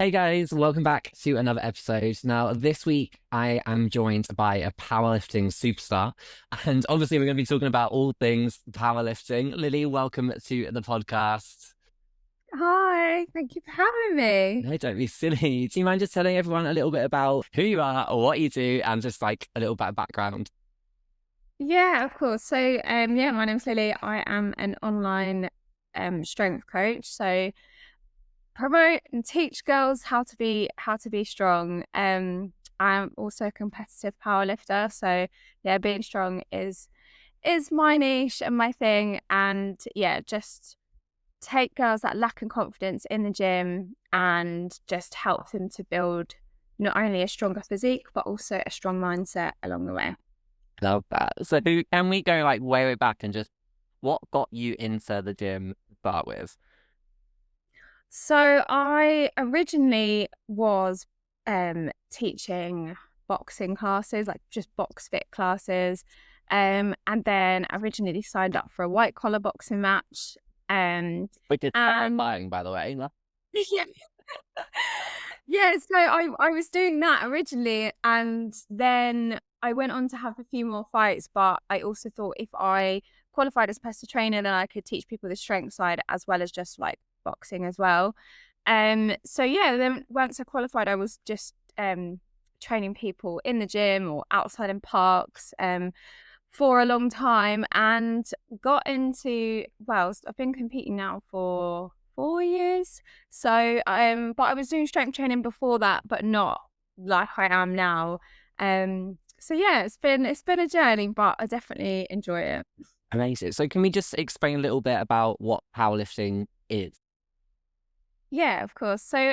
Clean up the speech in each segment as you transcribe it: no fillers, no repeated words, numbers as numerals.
Hey guys, welcome back to another episode. Now, this week I am joined by a powerlifting superstar, and obviously we're going to be talking about all things powerlifting. Lily, welcome to the podcast. Hi, thank you for having me. No, don't be silly. Do you mind just telling everyone a little bit about who you are or what you do and just like a little bit of background? Yeah, of course. So, my name's Lily. I am an online strength coach. So, promote and teach girls how to be strong. I'm also a competitive powerlifter. So, yeah, being strong is my niche and my thing. And yeah, just take girls that lack in confidence in the gym and just help them to build not only a stronger physique but also a strong mindset along the way. Love that. So, can we go like way back and just what got you into the gym to start with? So I originally was teaching boxing classes, like just box fit classes. And then originally signed up for a white collar boxing match. Which is And terrifying, by the way. yeah, yeah, so I was doing that originally, and then I went on to have a few more fights, but I also thought if I qualified as personal trainer, then I could teach people the strength side as well as just like boxing as well. So yeah, then once I qualified, I was just training people in the gym or outside in parks for a long time and got into, well, I've been competing now for 4 years. So but I was doing strength training before that, but not like I am now. So yeah, it's been a journey, but I definitely enjoy it. Amazing. So, can we just explain a little bit about what powerlifting is? Yeah, of course. So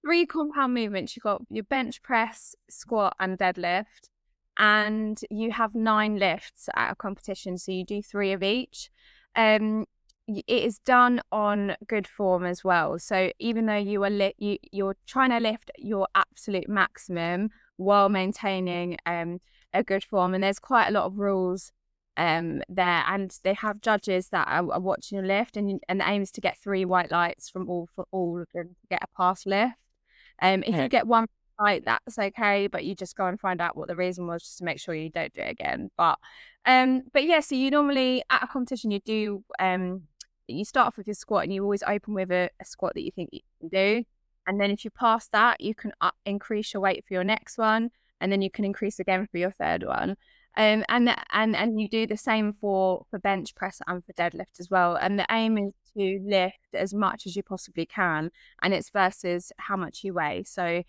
three compound movements. You've got your bench press, squat, and deadlift. And you have 9 lifts at a competition. So you do 3 of each. It is done on good form as well. So even though you're trying to lift your absolute maximum while maintaining a good form, and there's quite a lot of rules there, and they have judges that are watching your lift, and the aim is to get 3 white lights from all of them to get a pass lift. If you get one right, that's okay, but you just go and find out what the reason was just to make sure you don't do it again. But yeah, so you normally at a competition you start off with your squat, and you always open with a squat that you think you can do, and then if you pass that, you can increase your weight for your next one, and then you can increase again for your third one. And you do the same for bench press and for deadlift as well. And the aim is to lift as much as you possibly can, and it's versus how much you weigh. So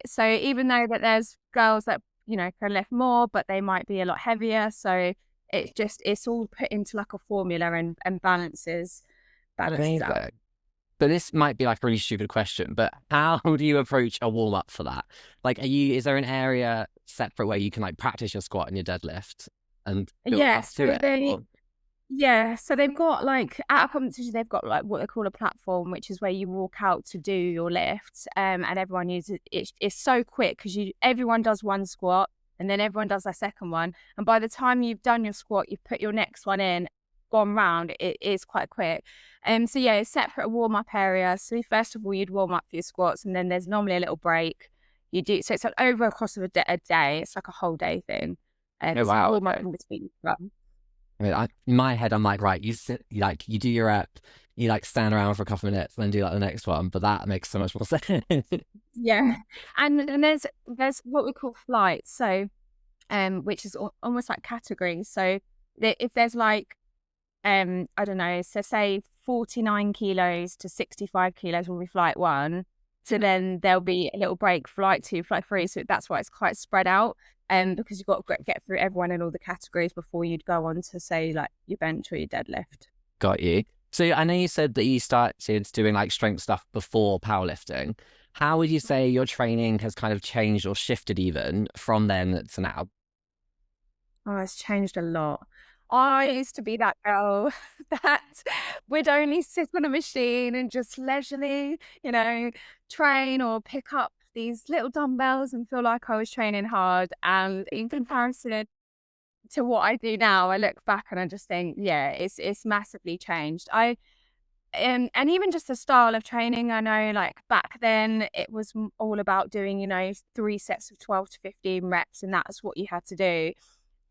so even though that there's girls that can lift more, but they might be a lot heavier. So it's all put into like a formula and balances Amazing. out. But this might be like a really stupid question, but how do you approach a warm up for that? Like, is there an area separate where you can like practice your squat and your deadlift and build Yeah, up to so it? they Or, Yeah, so they've got like at a competition, they've got like what they call a platform, which is where you walk out to do your lifts. And everyone uses it. It's so quick because everyone does one squat and then everyone does their second one. And by the time you've done your squat, you've put your next one in, gone round. It is quite quick. So yeah, it's separate warm up area. So first of all, you'd warm up for your squats, and then there's normally a little break. You do so it's like over a course of a day. It's like a whole day thing. oh So you wow, warm up okay. in between. Runs. I mean, in my head, I'm like, right, you sit, like you do your rep, you like stand around for a couple of minutes, and then do like the next one. But that makes so much more sense. Yeah, and there's what we call flights, so which is almost like categories. So if there's like I don't know, so say 49 kilos to 65 kilos will be flight one. So then there'll be a little break, flight two, flight three. So that's why it's quite spread out. Because you've got to get through everyone in all the categories before you'd go on to say like your bench or your deadlift. Got you. So I know you said that you started doing like strength stuff before powerlifting. How would you say your training has kind of changed or shifted even from then to now? Oh, it's changed a lot. I used to be that girl that would only sit on a machine and just leisurely, train or pick up these little dumbbells and feel like I was training hard. And in comparison to what I do now, I look back and I just think, yeah, it's massively changed. and even just the style of training, I know like back then it was all about doing, you know, 3 sets of 12 to 15 reps, and that's what you had to do.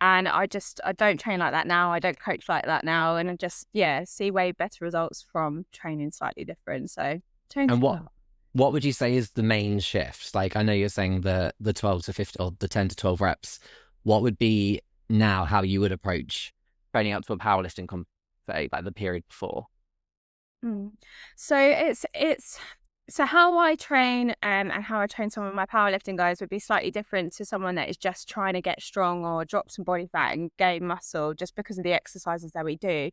And I don't train like that now. I don't coach like that now. And I just, yeah, see way better results from training slightly different. So change And for what that. what would you say is the main shifts? Like, I know you're saying the 12 to 15 or the 10 to 12 reps. What would be now how you would approach training up to a powerlifting say like the period before? Mm. So so how I train and how I train some of my powerlifting guys would be slightly different to someone that is just trying to get strong or drop some body fat and gain muscle just because of the exercises that we do.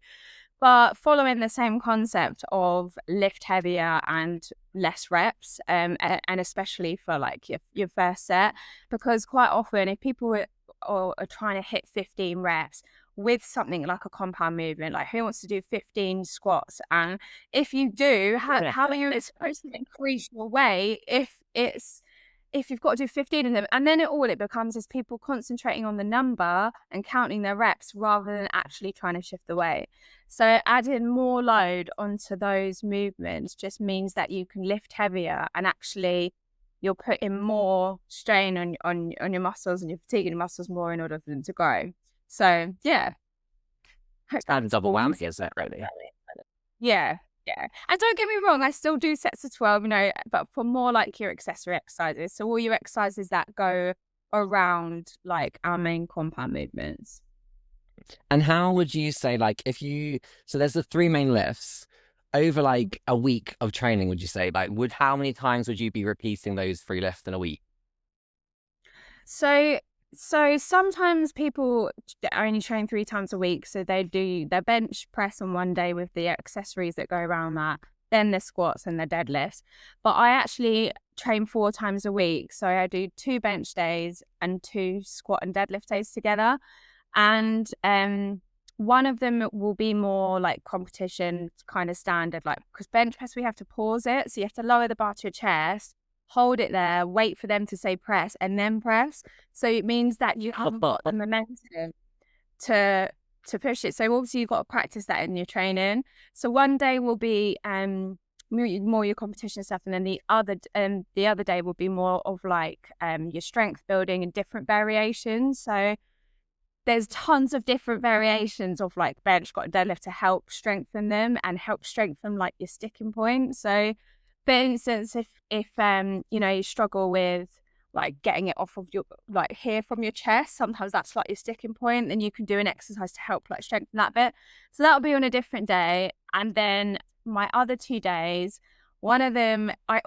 But following the same concept of lift heavier and less reps, and especially for like your first set, because quite often if people are trying to hit 15 reps with something like a compound movement, like who wants to do 15 squats? And if you do, how are you supposed to increase your weight if you've got to do 15 of them? And then it becomes is people concentrating on the number and counting their reps rather than actually trying to shift the weight. So adding more load onto those movements just means that you can lift heavier and actually you're putting more strain on your muscles, and you're fatiguing your muscles more in order for them to grow. So yeah, It's kind of double whammy, is it really? yeah, yeah. And don't get me wrong, I still do sets of 12, you know, but for more like your accessory exercises. So all your exercises that go around like our main compound movements. And how would you say, like, so there's the three main lifts over like a week of training, would you say, like, how many times would you be repeating those three lifts in a week? So sometimes people only train 3 times a week. So they do their bench press on one day with the accessories that go around that, then the squats and the deadlifts. But I actually train 4 times a week. So I do 2 bench days and 2 squat and deadlift days together. And one of them will be more like competition kind of standard, like because bench press we have to pause it. So you have to lower the bar to your chest, hold it there, wait for them to say press, and then press. So it means that you haven't got the momentum to push it. So obviously you've got to practice that in your training. So one day will be more your competition stuff, and then the other day will be more of like your strength building and different variations. So there's tons of different variations of like bench, squat, and deadlift to help strengthen them and help strengthen like your sticking point. So for instance, if you know, you struggle with like getting it off of your like here from your chest, sometimes that's like your sticking point, then you can do an exercise to help like strengthen that bit. So that'll be on a different day. And then my other 2 days, one of them I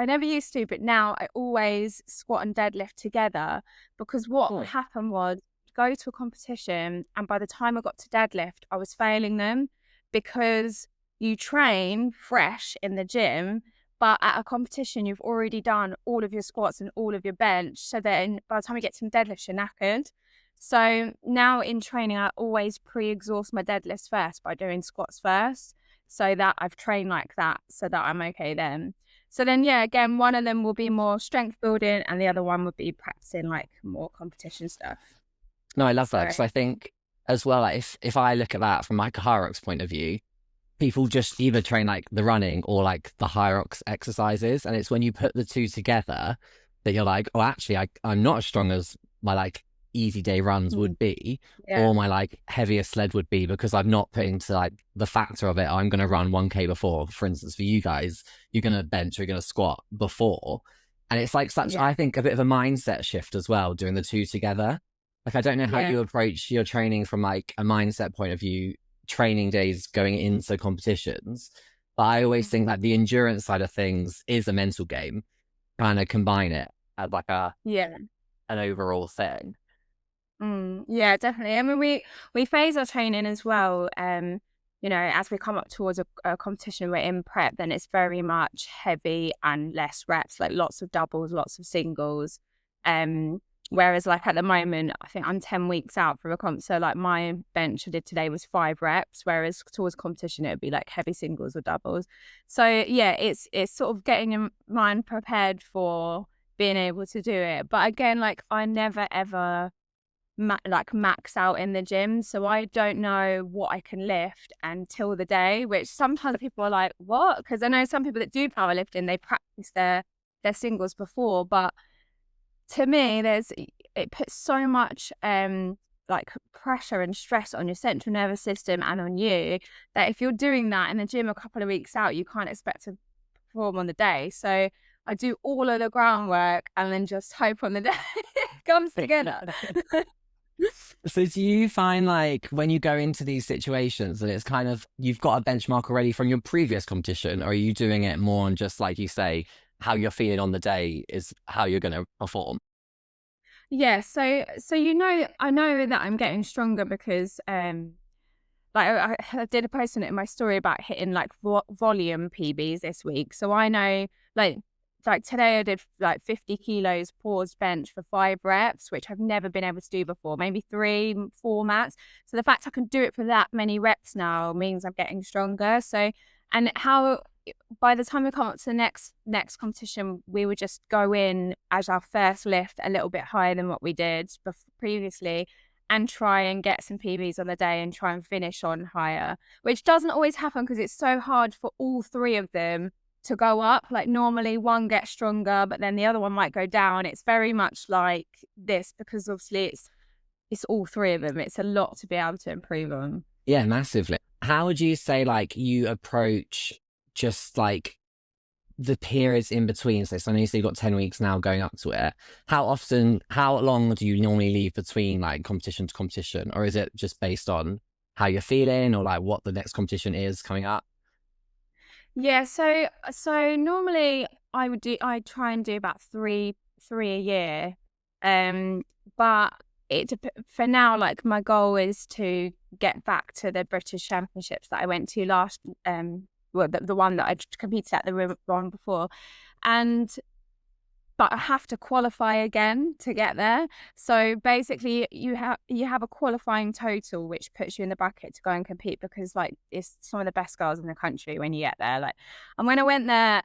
never used to, but now I always squat and deadlift together, because what happened was go to a competition and by the time I got to deadlift I was failing them, because you train fresh in the gym, but at a competition you've already done all of your squats and all of your bench, so then by the time you get to the deadlifts you're knackered. So now in training I always pre-exhaust my deadlifts first by doing squats first, so that I've trained like that so that I'm okay then. So then yeah, again, one of them will be more strength building and the other one would be practicing like more competition stuff. No, I love that, So because I think as well, like, if I look at that from like a Hyrox point of view, people just either train like the running or like the Hyrox exercises, and it's when you put the two together that you're like, oh, actually, I'm not as strong as my like easy day runs would be, yeah, or my like heavier sled would be, because I'm not putting to like the factor of it. I'm going to run 1K before, for instance. For you guys, you're going to bench or you're going to squat before, and it's like such, I think, a bit of a mindset shift as well, doing the two together. Like, I don't know how you approach your training from like a mindset point of view, training days going into competitions, but I always think that the endurance side of things is a mental game, kind of combine it as like yeah. an overall thing. Yeah, definitely. I mean, we phase our training as well. You know, as we come up towards a competition, we're in prep, then it's very much heavy and less reps, like lots of doubles, lots of singles. Whereas like at the moment, I think I'm 10 weeks out from a comp. So like my bench I did today was 5 reps, whereas towards competition, it would be like heavy singles or doubles. So yeah, it's sort of getting your mind prepared for being able to do it. But again, like I never ever max out in the gym. So I don't know what I can lift until the day, which sometimes people are like, what? Because I know some people that do powerlifting, they practice their singles before. But to me, it puts so much like pressure and stress on your central nervous system and on you, that if you're doing that in the gym a couple of weeks out, you can't expect to perform on the day. So I do all of the groundwork and then just hope on the day it comes together. So do you find like when you go into these situations that it's kind of you've got a benchmark already from your previous competition, or are you doing it more on just like you say, how you're feeling on the day is how you're going to perform? Yeah, so I know that I'm getting stronger because like I did a post on it in my story about hitting like volume PBs this week. So I know like today I did like 50 kilos paused bench for 5 reps, which I've never been able to do before, maybe 3, 4 mats. So the fact I can do it for that many reps now means I'm getting stronger. So, and how by the time we come up to the next competition, we would just go in as our first lift a little bit higher than what we did previously, and try and get some PBs on the day and try and finish on higher, which doesn't always happen because it's so hard for all 3 of them to go up. Like normally one gets stronger, but then the other one might go down. It's very much like this because obviously it's all 3 of them. It's a lot to be able to improve on. Yeah, massively. How would you say like you approach just like the periods in between? So I know you say you've got 10 weeks now going up to it. How long do you normally leave between like competition to competition? Or is it just based on how you're feeling or like what the next competition is coming up? Yeah, so normally I try and do about three a year. But for now, like my goal is to get back to the British Championships that I went to last, well, the one that I competed at the one before. But I have to qualify again to get there. So basically you have a qualifying total which puts you in the bracket to go and compete, because like it's some of the best girls in the country when you get there. Like, and when I went there,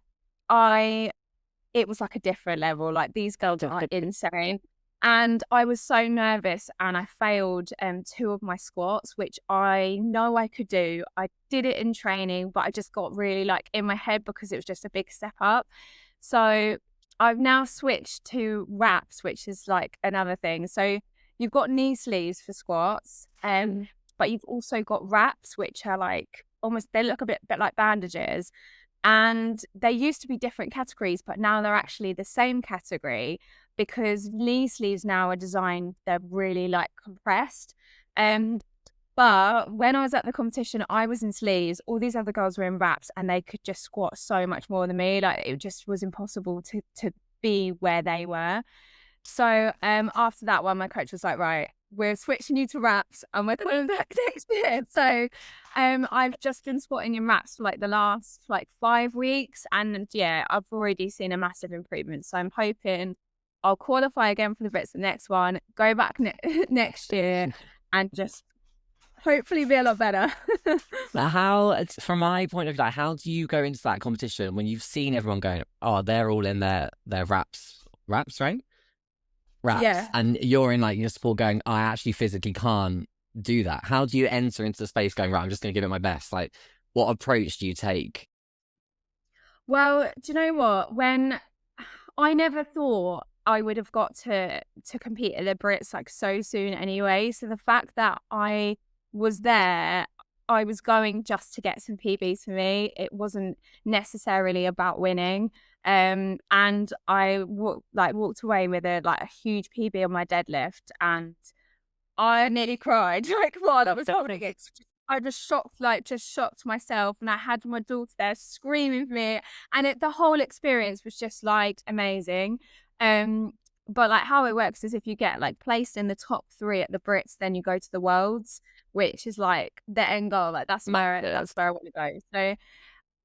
it was like a different level. Like these girls are insane. And I was so nervous and I failed 2 of my squats, which I know I could do. I did it in training, but I just got really like in my head because it was just a big step up. So I've now switched to wraps, which is like another thing. So you've got knee sleeves for squats, but you've also got wraps, which are like almost, they look a bit like bandages. And they used to be different categories, but now they're actually the same category because knee sleeves now are designed, they're really like compressed. But when I was at the competition, I was in sleeves. All these other girls were in wraps and they could just squat so much more than me. Like it just was impossible to be where they were. So after that one, my coach was like, right, we're switching you to wraps and we're coming back next year. So I've just been squatting in wraps for like the last like 5 weeks. And yeah, I've already seen a massive improvement. So I'm hoping I'll qualify again for the Brits the next one, go back next year and just hopefully be a lot better. How, from my point of view, like, how do you go into that competition when you've seen everyone going, oh, they're all in their wraps, right? Wraps, Yeah. and you're in like your sport going, I actually physically can't do that. How do you enter into the space going, right, I'm just going to give it my best? Like, what approach do you take? Well, do you know what? When I never thought I would have got to compete at the Brits like so soon anyway. So the fact that I was there, I was going just to get some PBs for me. It wasn't necessarily about winning. And I walked away with a huge PB on my deadlift, and I nearly cried. Like, while I was holding it, I just shocked myself. And I had my daughter there screaming for me, and the whole experience was just like amazing. But like how it works is if you get like placed in the top 3 at the Brits, then you go to the Worlds, which is like the end goal. Like that's where I want to go. So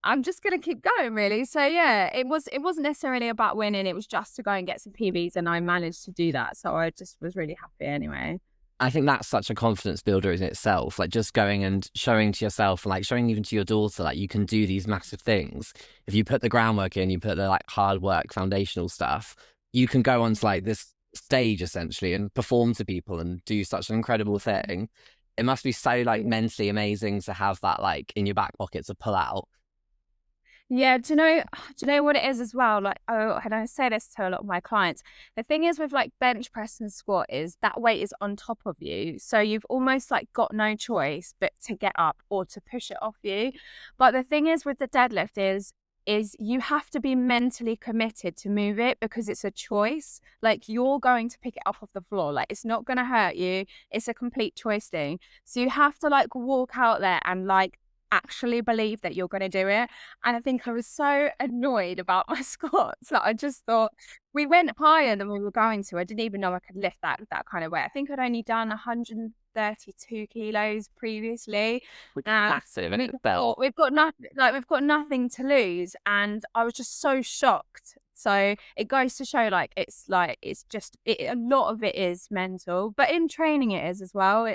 I'm just gonna keep going, really. So yeah, it wasn't necessarily about winning. It was just to go and get some PBs, and I managed to do that. So I just was really happy anyway. I think that's such a confidence builder in itself. Like just going and showing to yourself, and like showing even to your daughter, like you can do these massive things. If you put the groundwork in, you put the like hard work, foundational stuff, you can go on to like this stage essentially and perform to people and do such an incredible thing. It must be so like mentally amazing to have that like in your back pocket to pull out. Yeah, do you know what it is as well? Like, oh, and I say this to a lot of my clients. The thing is with like bench press and squat is that weight is on top of you. So you've almost like got no choice but to get up or to push it off you. But the thing is with the deadlift is you have to be mentally committed to move it because it's a choice. Like you're going to pick it up off the floor. Like it's not going to hurt you. It's a complete choice thing. So you have to like walk out there and like actually believe that you're going to do it. And I think I was so annoyed about my squats that I just thought we went higher than we were going to. I didn't even know I could lift that kind of weight. I think I'd only done 132 kilos previously. Which is massive in itself. We've got nothing to lose, and I was just so shocked. So it goes to show it's a lot of it is mental, but in training it is as well.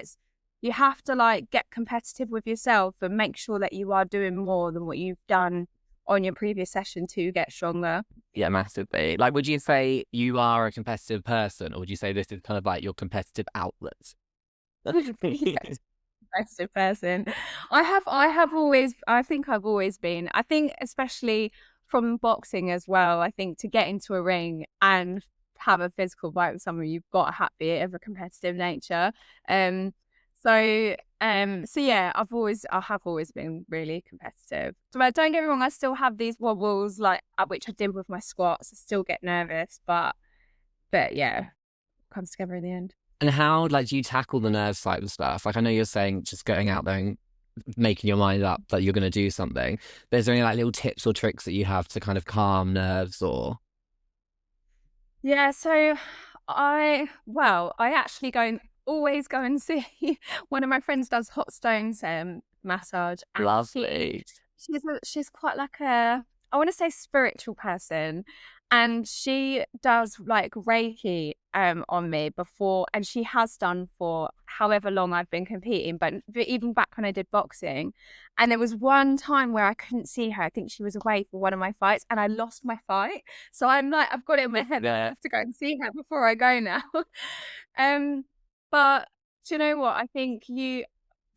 You have to like get competitive with yourself and make sure that you are doing more than what you've done on your previous session to get stronger. Yeah, massively. Like, would you say you are a competitive person, or would you say this is kind of like your competitive outlet? Yes, competitive person. I think I've always been. I think especially from boxing as well. I think to get into a ring and have a physical fight with someone, you've got to have it of a competitive nature. So yeah, I have always been really competitive. So don't get me wrong, I still have these wobbles like which I did with my squats. I still get nervous, but yeah, it comes together in the end. And how like do you tackle the nerve side of stuff? Like I know you're saying just going out there and making your mind up that you're going to do something. But is there any like little tips or tricks that you have to kind of calm nerves or? Yeah, so I actually always go and see one of my friends does hot stones massage. And Lovely. she's quite like I want to say spiritual person, and she does like Reiki on me before, and she has done for however long I've been competing, but even back when I did boxing. And there was one time where I couldn't see her. I think she was away for one of my fights and I lost my fight. So I'm like, I've got it in my head. I have to go and see her before I go now. But do you know what? I think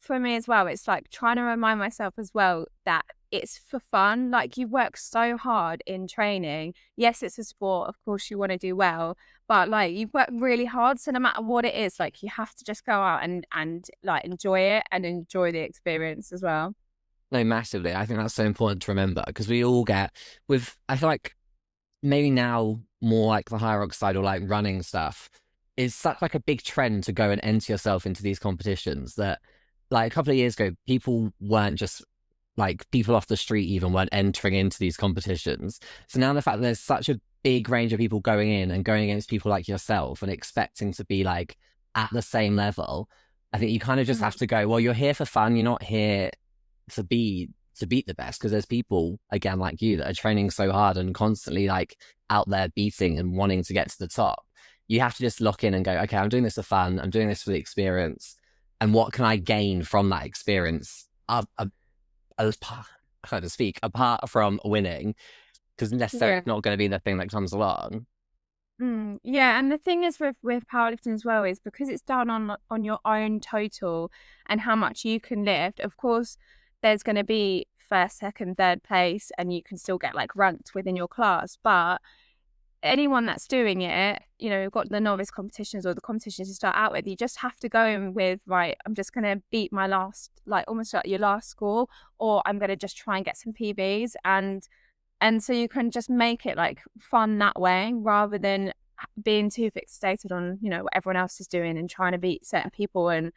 for me as well, it's like trying to remind myself as well that it's for fun. Like you work so hard in training. Yes, it's a sport. Of course, you want to do well, but like you work really hard. So no matter what it is, like you have to just go out and like enjoy it and enjoy the experience as well. No, massively. I think that's so important to remember because we all get I feel like maybe now more like the high rock side or like running stuff is such like a big trend to go and enter yourself into these competitions that like a couple of years ago, people weren't just like people off the street even weren't entering into these competitions. So now the fact that there's such a big range of people going in and going against people like yourself and expecting to be like at the same level, I think you kind of just have to go, well, you're here for fun. You're not here to beat the best because there's people again like you that are training so hard and constantly like out there beating and wanting to get to the top. You have to just lock in and go, okay, I'm doing this for fun. I'm doing this for the experience. And what can I gain from that experience? As to speak, apart from winning, because necessarily not going to be the thing that comes along. Yeah, and the thing is with powerlifting as well is because it's done on your own total and how much you can lift. Of course, there's going to be first, second, third place, and you can still get like ranked within your class. But anyone that's doing it, you know, you've got the novice competitions or the competitions you start out with, you just have to go in with, right, I'm just going to beat my last, like almost like your last score, or I'm going to just try and get some PBs. And so you can just make it like fun that way rather than being too fixated on, you know, what everyone else is doing and trying to beat certain people. And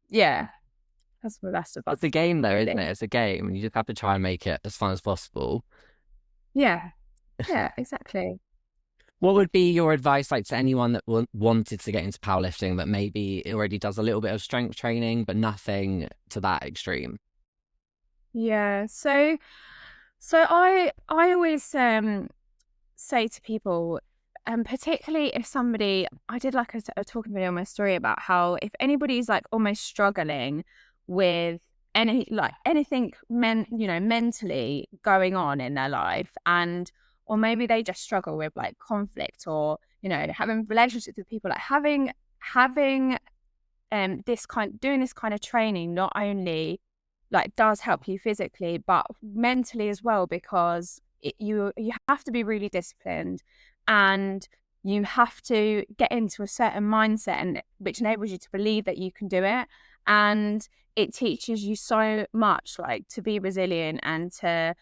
yeah, that's the best of it. It's a game though, isn't it? It's a game and you just have to try and make it as fun as possible. Yeah, exactly. What would be your advice like to anyone that wanted to get into powerlifting that maybe already does a little bit of strength training but nothing to that extreme? Yeah, so I always say to people, particularly if somebody, I did like a talking video on my story about how if anybody's like almost struggling with anything mentally going on in their life, or maybe they just struggle with like conflict or having relationships with people, like having doing this kind of training not only like does help you physically but mentally as well, because you have to be really disciplined, and you have to get into a certain mindset, and which enables you to believe that you can do it. And it teaches you so much, like to be resilient, and to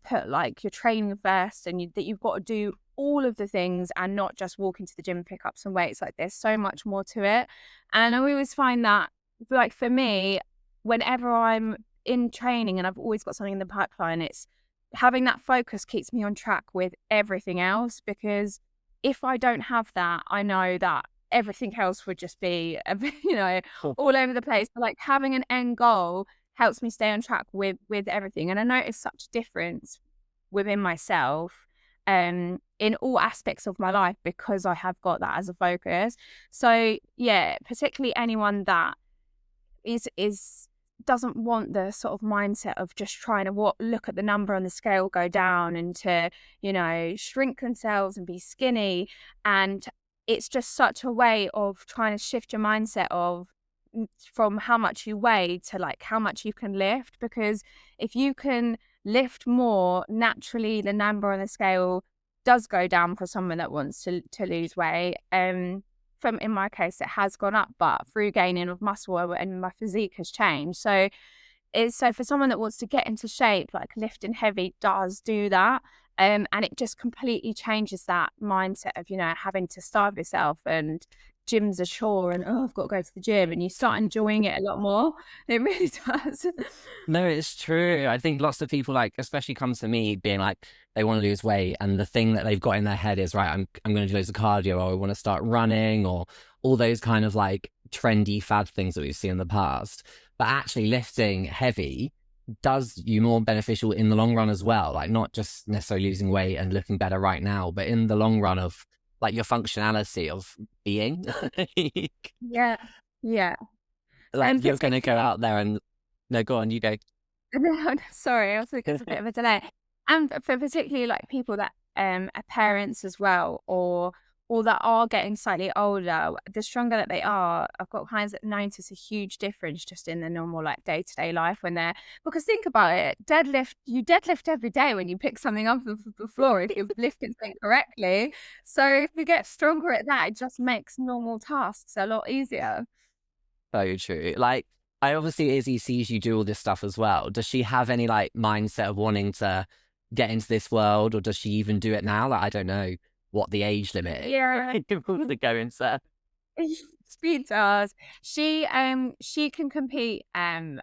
put like your training first, and that you've got to do all of the things and not just walk into the gym and pick up some weights. Like there's so much more to it. And I always find that, like for me, whenever I'm in training and I've always got something in the pipeline, it's having that focus keeps me on track with everything else, because if I don't have that, I know that everything else would just be, all over the place. But like having an end goal helps me stay on track with everything. And I notice such a difference within myself in all aspects of my life, because I have got that as a focus. So yeah, particularly anyone that is doesn't want the sort of mindset of just trying to look at the number on the scale go down, and to shrink themselves and be skinny. And it's just such a way of trying to shift your mindset from how much you weigh to like how much you can lift, because if you can lift more, naturally the number on the scale does go down for someone that wants to lose weight. In my case, it has gone up, but through gaining of muscle and my physique has changed. So for someone that wants to get into shape, like lifting heavy does do that. And it just completely changes that mindset of, having to starve yourself and gym's a chore and, I've got to go to the gym, and you start enjoying it a lot more. It really does. No, it's true. I think lots of people, like, especially come to me being like, they want to lose weight, and the thing that they've got in their head is, right, I'm going to do loads of cardio, or I want to start running, or all those kind of like trendy fad things that we've seen in the past. But actually lifting heavy does you more beneficial in the long run as well. Like not just necessarily losing weight and looking better right now, but in the long run of like your functionality of being. Yeah. Like And you're going to go out there and no, go on, you go. No, sorry, I was thinking it's a bit of a delay. And for particularly like people that are parents as well, or that are getting slightly older, the stronger that they are, I've got clients that notice a huge difference just in the normal like day-to-day life because think about it, you deadlift every day when you pick something up off the floor if you're lifting something correctly. So if you get stronger at that, it just makes normal tasks a lot easier. So true. Like, I obviously, Izzy sees you do all this stuff as well. Does she have any like mindset of wanting to get into this world, or does she even do it now? Like, I don't know what the age limit is. Yeah. To go into. She does. She can compete when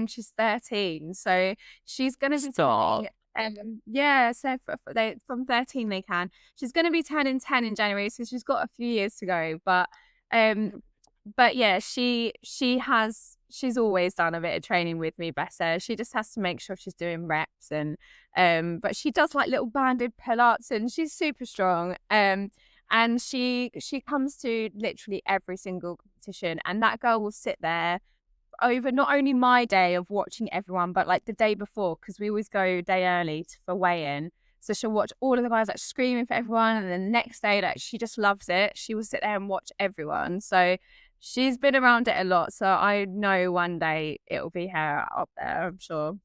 she's 13. So she's gonna be from 13 they can. She's gonna be turning 10 in January, so she's got a few years to go. But yeah, she's always done a bit of training with me, bless her. She just has to make sure she's doing reps, and but she does like little banded pull-ups, and she's super strong. And she comes to literally every single competition, and that girl will sit there over not only my day of watching everyone, but like the day before, because we always go a day early for weigh-in. So she'll watch all of the guys like screaming for everyone, and then the next day, like she just loves it. She will sit there and watch everyone. So she's been around it a lot. So I know one day it'll be her up there, I'm sure.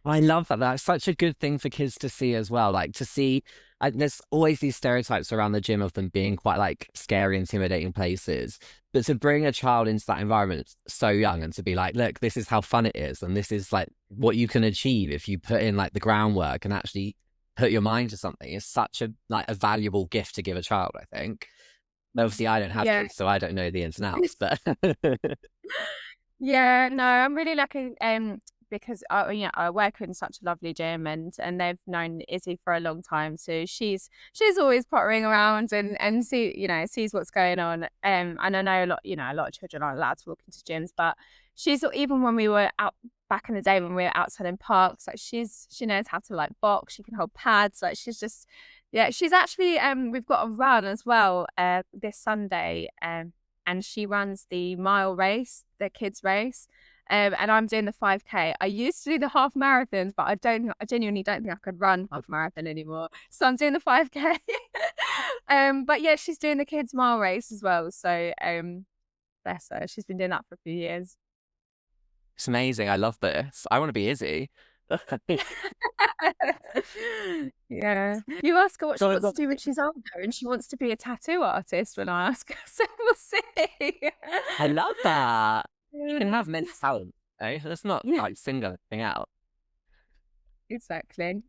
I love that. That's such a good thing for kids to see as well. Like to see, there's always these stereotypes around the gym of them being quite like scary, intimidating places. But to bring a child into that environment so young and to be like, look, this is how fun it is. And this is like what you can achieve if you put in like the groundwork and actually put your mind to something is such a valuable gift to give a child, I think. Obviously, I don't have kids, so I don't know the ins and outs, but yeah, no, I'm really lucky because I work in such a lovely gym, and they've known Izzy for a long time, so she's always pottering around and sees what's going on. And I know a lot of children aren't allowed to walk into gyms, but she's, even when we were out back in the day when we were outside in parks, like she knows how to like box, she can hold pads, like she's just, yeah, she's actually we've got a run as well this Sunday, and she runs the mile race, the kids race, and I'm doing the 5K. I used to do the half marathons, but I genuinely don't think I could run half marathon anymore, so I'm doing the 5K. But yeah, she's doing the kids mile race as well. So bless her, she's been doing that for a few years. It's amazing. I love this. I want to be Izzy. Yeah. You ask her what she So, wants to do when she's older, and she wants to be a tattoo artist when I ask her, so we'll see. I love that. You can have mental talent, eh? Let's not like single anything out. Exactly.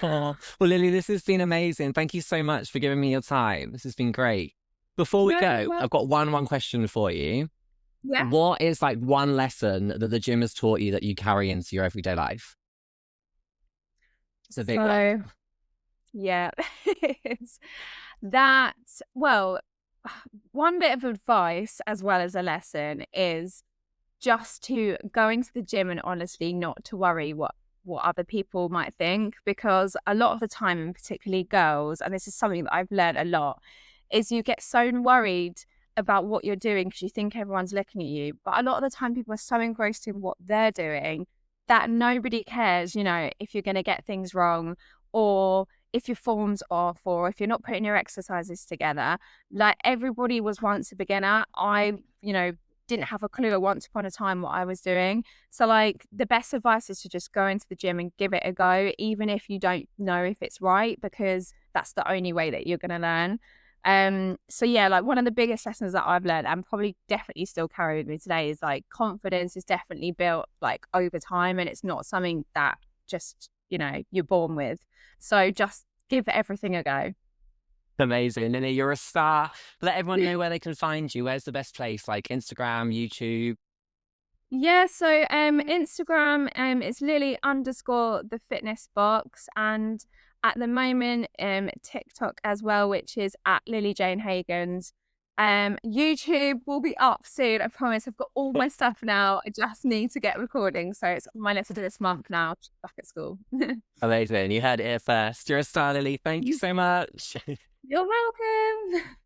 Well, Lily, this has been amazing. Thank you so much for giving me your time. This has been great. Before we No, go, well, I've got one question for you. yeah. What is like one lesson that the gym has taught you that you carry into your everyday life? It's a big one. So, yeah, it's that, well, one bit of advice as well as a lesson is just to going to the gym and honestly not to worry what other people might think, because a lot of the time, and particularly girls, and this is something that I've learned a lot, is you get so worried about what you're doing because you think everyone's looking at you, but a lot of the time people are so engrossed in what they're doing that nobody cares, if you're going to get things wrong, or if your form's off, or if you're not putting your exercises together. Like, everybody was once a beginner. I didn't have a clue once upon a time what I was doing. So like, the best advice is to just go into the gym and give it a go, even if you don't know if it's right, because that's the only way that you're going to learn. So yeah, like, one of the biggest lessons that I've learned, and probably definitely still carry with me today, is like, confidence is definitely built like over time, and it's not something that just, you're born with. So just give everything a go. Amazing. Lily, you're a star. Let everyone know where they can find you. Where's the best place? Like Instagram, YouTube? Yeah, so Instagram it's Lily_the fitness box, and at the moment TikTok as well, which is at Lily Jane Hagans. YouTube will be up soon, I promise. I've got all my stuff now. I just need to get recording, so it's on my list for this month now, back at school. Amazing. You heard it here first. You're a star, Lily. Thank you so much. You're welcome.